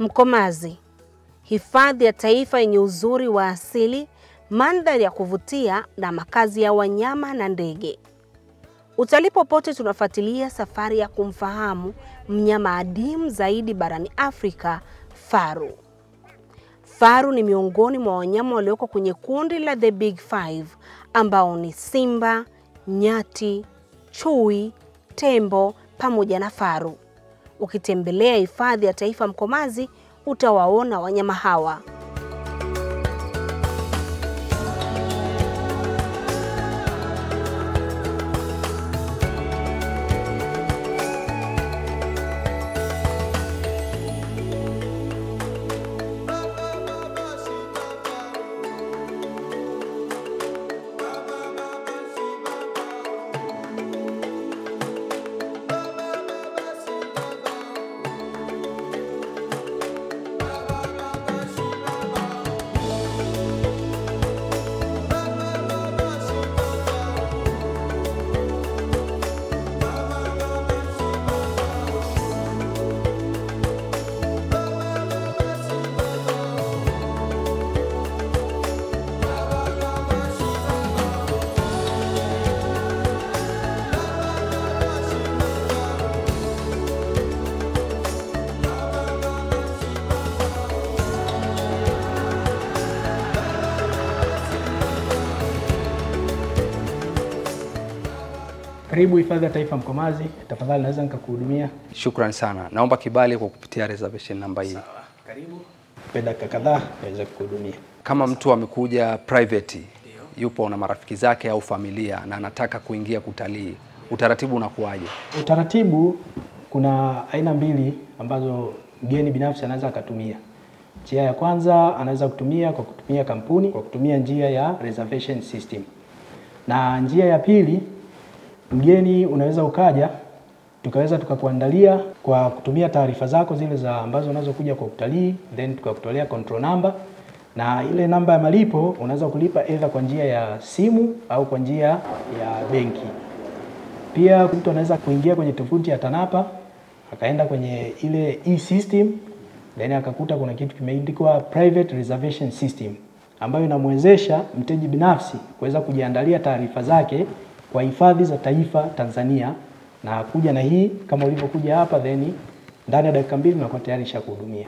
Mkomazi, hifadhi ya taifa yenye uzuri wa asili, mandhari ya kuvutia na makazi ya wanyama na ndege. Utalii Popote tunafuatilia safari ya kumfahamu mnyama adimu zaidi barani Afrika, faru. Faru ni miongoni mwa wanyama walioko kwenye kundi la The Big Five ambao ni simba, nyati, chui, tembo pamoja na faru. Ukitembelea hifadhi ya taifa Mkomazi, utawaona wanyama hawa. Karibu hifadhi ya taifa Mkomazi, tafadhali naweza nikakuhudumia? Shukrani sana. Naomba kibali kwa kupitia reservation namba hii. Sawa. Karibu. Kwa dakika kadhaa naweza kukuhudumia. Kama mtu amekuja private, yupo na marafiki zake au familia na anataka kuingia kutalii, utaratibu unakuaje? Utaratibu, kuna aina mbili ambazo mgeni binafsi anaweza akatumia. Njia ya kwanza anaweza kutumia kwa kutumia kampuni, kwa kutumia njia ya reservation system. Na njia ya pili, mgeni unaweza ukaja, tukaweza tukakuandalia kwa kutumia taarifa zako zile za ambazo unazokuja kwa utalii, then tukakutolea control number, na ile namba ya malipo unaweza kulipa either kwa njia ya simu au kwa njia ya benki. Pia mtu anaweza kuingia kwenye tovuti ya TANAPA, akaenda kwenye ile e-system, then akakuta kuna kitu kimeandikwa private reservation system, ambayo inamwezesha mteja binafsi kuweza kujiandalia taarifa zake kwa hifadhi za taifa Tanzania, na kuja na hii kama ulivyokuja hapa, then ndani ya dakika 2 unakuwa tayari shakuhudumia.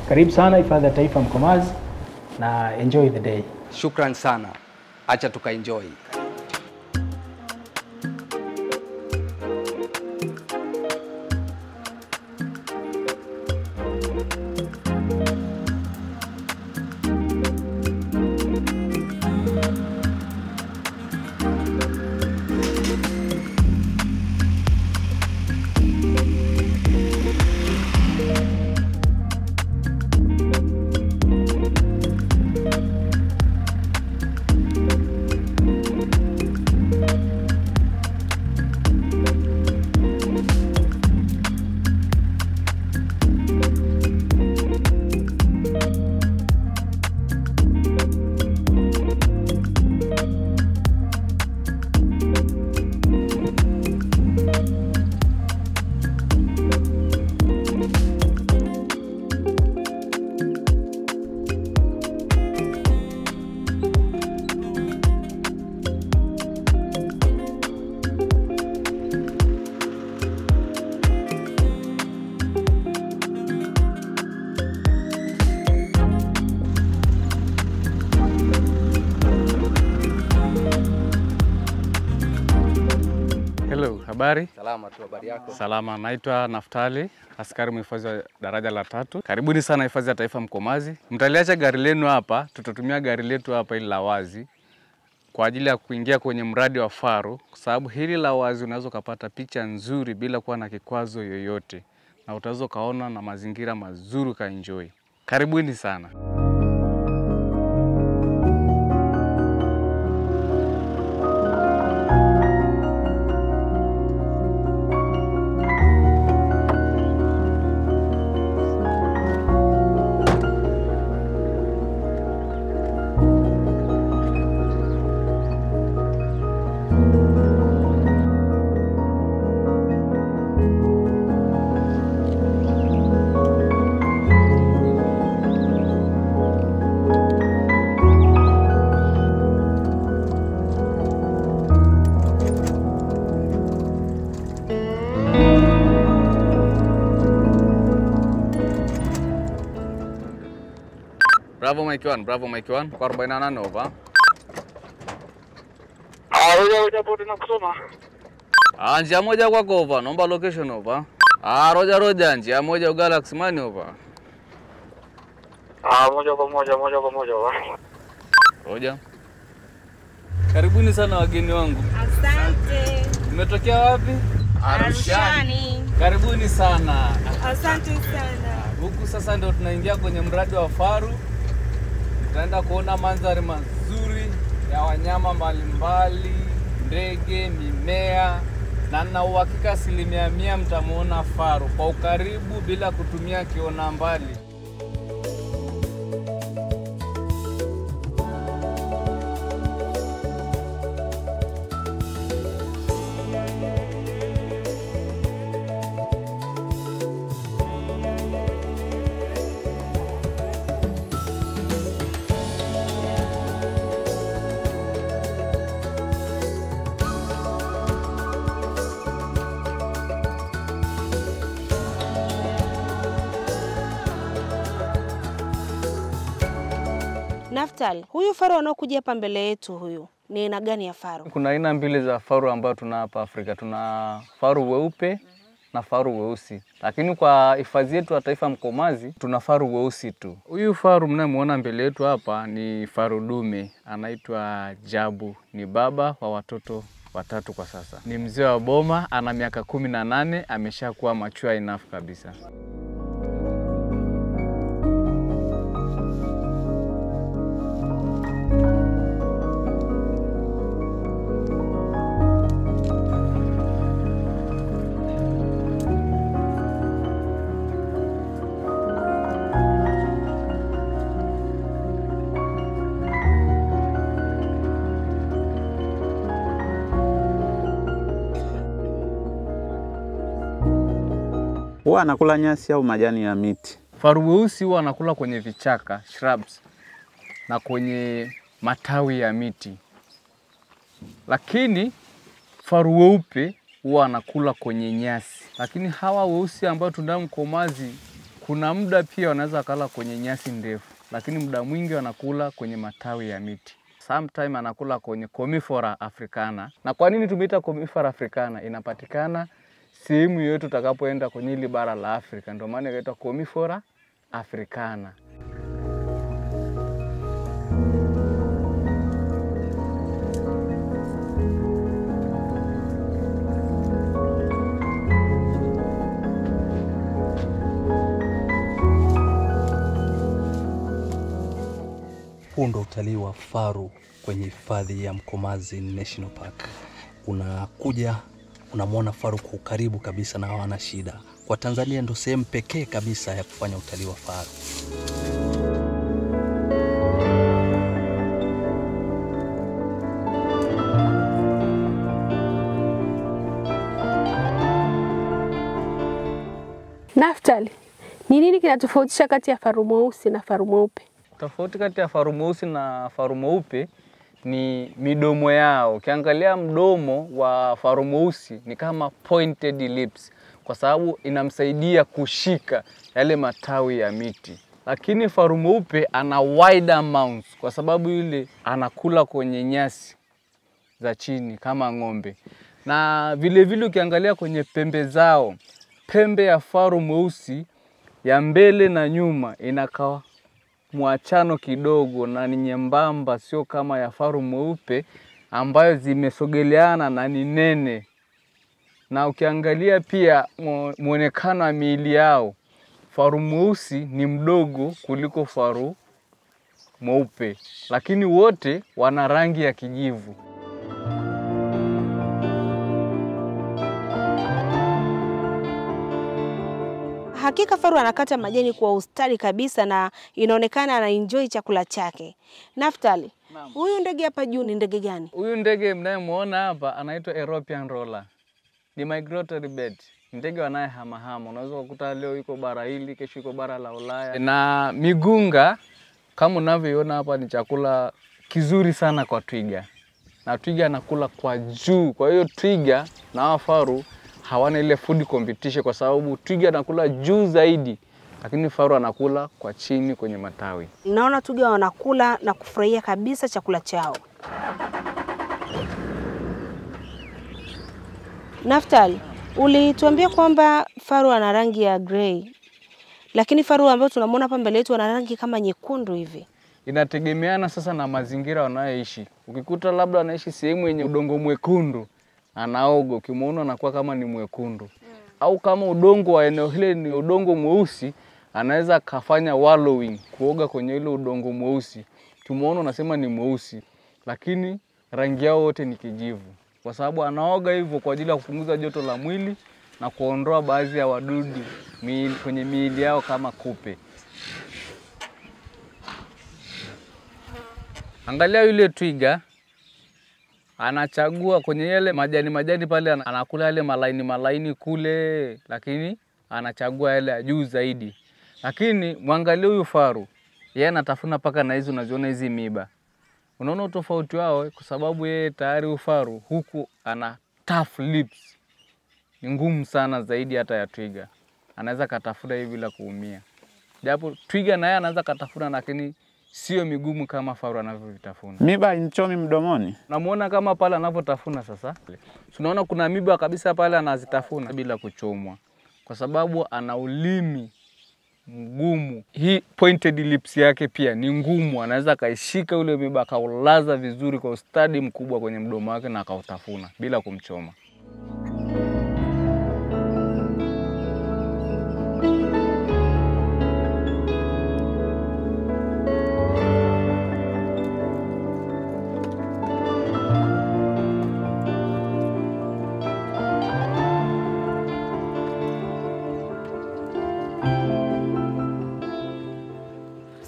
Karibu sana hifadhi ya taifa Mkomazi na enjoy the day. Shukrani sana. Acha tukaenjoy. Hello, habari? Salama tu, habari yako? Salama, naitwa Naftali, askari mhifadhi wa daraja la 3. Karibuni sana hifadhi ya taifa Mkomazi. Mtaliacha gari lenu hapa, tutatumia gari letu hapa ili la wazi kwa ajili ya kuingia kwenye mradi wa faru, kwa sababu hili la wazi unaweza kupata picha nzuri bila kuwa na kikwazo yoyote, na utaweza kaona na mazingira mazuri ka enjoy. Karibuni sana. Bravo Mike 1, Bravo Mike 1, kwa 48 over. Roja pote na kusoma. Njia moja kwa over, naomba location over. Roja, njia moja Galaxy Man over. Moja kwa moja over. Roja. Karibuni sana wageni wangu. Asante. Umetokea wapi? Arushani. Karibuni sana. Asante sana. Huku sasa ndio tunaingia kwenye mradi wa faru. Tutaenda kuona mandhari mazuri ya wanyama mbalimbali, ndege, mimea, na na uhakika 100% mtamuona faru kwa ukaribu bila kutumia kiona mbali. Naftali, huyu faru anaokuja hapa mbele yetu huyu ni aina gani ya faru? Kuna aina mbili za faru ambayo tuna hapa Afrika. Tuna faru weupe na faru weusi. Lakini kwa hifadhi yetu ya taifa Mkomazi tuna faru weusi tu. Huyu faru mnayemuona mbele yetu hapa ni faru dume, anaitwa Jabu. Ni baba wa watoto 3 kwa sasa. Ni mzee wa boma, ana miaka 18, ameshakuwa mature enough kabisa. Huwa anakula nyasi au majani ya miti? Faru weusi huwa anakula kwenye vichaka, shrubs, na kwenye matawi ya miti. Lakini faru weupe huwa anakula kwenye nyasi. Lakini hawa weusi ambao tunao Mkomazi, kuna muda pia wanaweza kula kwenye nyasi ndefu, lakini muda mwingi wanakula kwenye matawi ya miti. Sometime anakula kwenye Comifera africana. Na kwa nini tumeita Comifera africana? Inapatikana sehemu yote utakapoenda kwenye hili bara la Afrika, ndio maana inaitwa Comifera africana. Huu ndo utalii wa faru kwenye hifadhi ya Mkomazi National Park. Unakuja unamwona faru kwa karibu kabisa na hawana shida. Kwa Tanzania ndo sehemu pekee kabisa ya kufanya utalii wa faru. Naftali, ni nini kinatofautisha kati ya faru mweusi na faru mweupe? Tofauti kati ya faru mweusi na faru mweupe ni midomo yao. Ukiangalia mdomo wa faru mweusi ni kama pointed lips, kwa sababu inamsaidia kushika yale matawi ya miti. Lakini faru mweupe ana wider mouth kwa sababu yule anakula kwenye nyasi za chini kama ng'ombe. Na vile vile ukiangalia kwenye pembe zao, pembe ya faru mweusi ya mbele na nyuma inakaa mwachano kidogo na ni nyembamba, sio kama ya faru mweupe ambayo zimesogeleana na ni nene. Na ukiangalia pia muonekano wa miili yao, faru mweusi ni mdogo kuliko faru mweupe, lakini wote wana rangi ya kijivu. Hakika faru anakata majani kwa ustadi kabisa na inaonekana ana enjoy chakula chake. Naftali, huyu ndege hapa juu ni ndege gani? Huyu ndege mnayemuona hapa anaitwa European roller. Ni migratory bird. Ndege wanayehama-hama. Unaweza kukuta leo yuko bara hili, kesho yuko bara la Ulaya. Na migunga kama unavyoiona hapa ni chakula kizuri sana kwa twiga. Na twiga anakula kwa juu. Kwa hiyo twiga na faru hawana ile food competition kwa sababu twiga anakula juu zaidi lakini faru anakula kwa chini kwenye matawi. Naona twiga wanakula na kufurahia kabisa chakula chao. Naftali, ulituambia kwamba faru ana rangi ya grey. Lakini faru ambao tunamwona hapa mbele yetu ana rangi kama nyekundu hivi. Inategemeana sasa na mazingira wanayoishi. Ukikuta labda anaishi sehemu yenye udongo mwekundu, anaoga, ukimwona anakuwa kama ni mwekundu. Au kama udongo wa eneo hile ni udongo mweusi, anaweza kafanya wallowing, kuoga kwenye ile udongo mweusi. Ukimwona unasema ni mweusi, lakini rangi yao wote ni kijivu. Kwa sababu anaoga hivyo kwa ajili ya kupunguza joto la mwili na kuondoa baadhi ya wadudu kwenye miili yao kama kupe. Angalia yule twiga, anachagua kwenye yale majani pale, anakula yale malaini kule, lakini anachagua yale ya juu zaidi. Lakini mwangalie huyu faru, yeye anatafuna paka na hizo unaziona hizi miba. Unaona utofauti wao kwa sababu yeye tayari ufaru huku ana tough lips. Ni ngumu sana zaidi hata ya twiga. Anaweza katafuna hivi bila kuumia. Japo twiga naye anaweza katafuna lakini sio migumu kama faru anavyovitafuna. Miba inchomi mdomoni. Namuona kama pale anavyotafuna sasa. Tunaona kuna miba kabisa pale anazitafuna bila kuchomwa. Kwa sababu ana ulimi mgumu. Hii pointed lips yake pia ni ngumu, anaweza kaishika ule miba akaulaza vizuri kwa ustadi mkubwa kwenye mdomo wake na akautafuna bila kumchoma.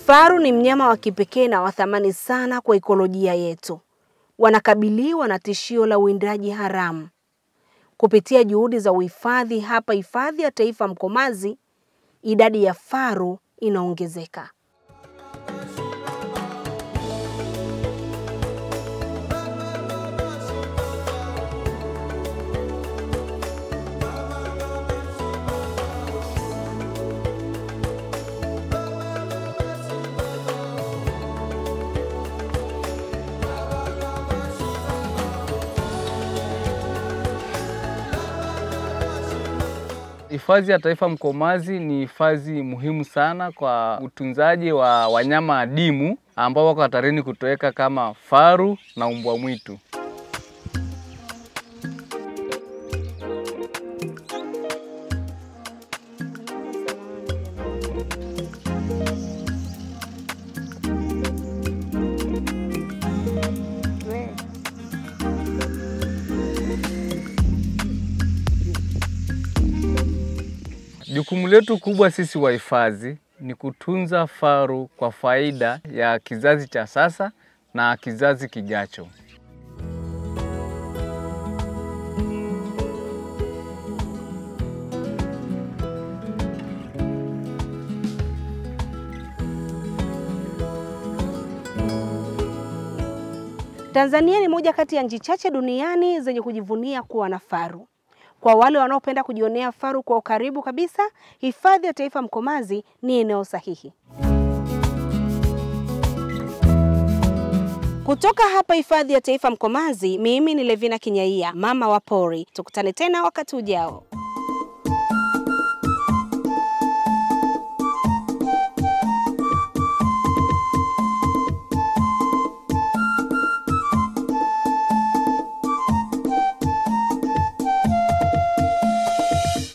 Faru ni mnyama wa kipekee na wa thamani sana kwa ekolojia yetu. Wanakabiliwa na tishio la uwindaji haramu. Kupitia juhudi za uhifadhi hapa Hifadhi ya Taifa Mkomazi, idadi ya faru inaongezeka. Hifadhi ya Taifa Mkomazi ni hifadhi muhimu sana kwa utunzaji wa wanyama adimu ambao wako hatarini kutoweka kama faru na mbwa mwitu. Jukumu letu kubwa sisi wahifadhi ni kutunza faru kwa faida ya kizazi cha sasa na kizazi kijacho. Tanzania ni moja kati ya nchi chache duniani zenye kujivunia kuwa na faru. Kwa wale wanaopenda kujionea faru kwa ukaribu kabisa, Hifadhi ya Taifa Mkomazi ni eneo sahihi. Kutoka hapa Hifadhi ya Taifa Mkomazi, mimi ni Levina Kinyaia, mama wa pori. Tukutane tena wakati ujao.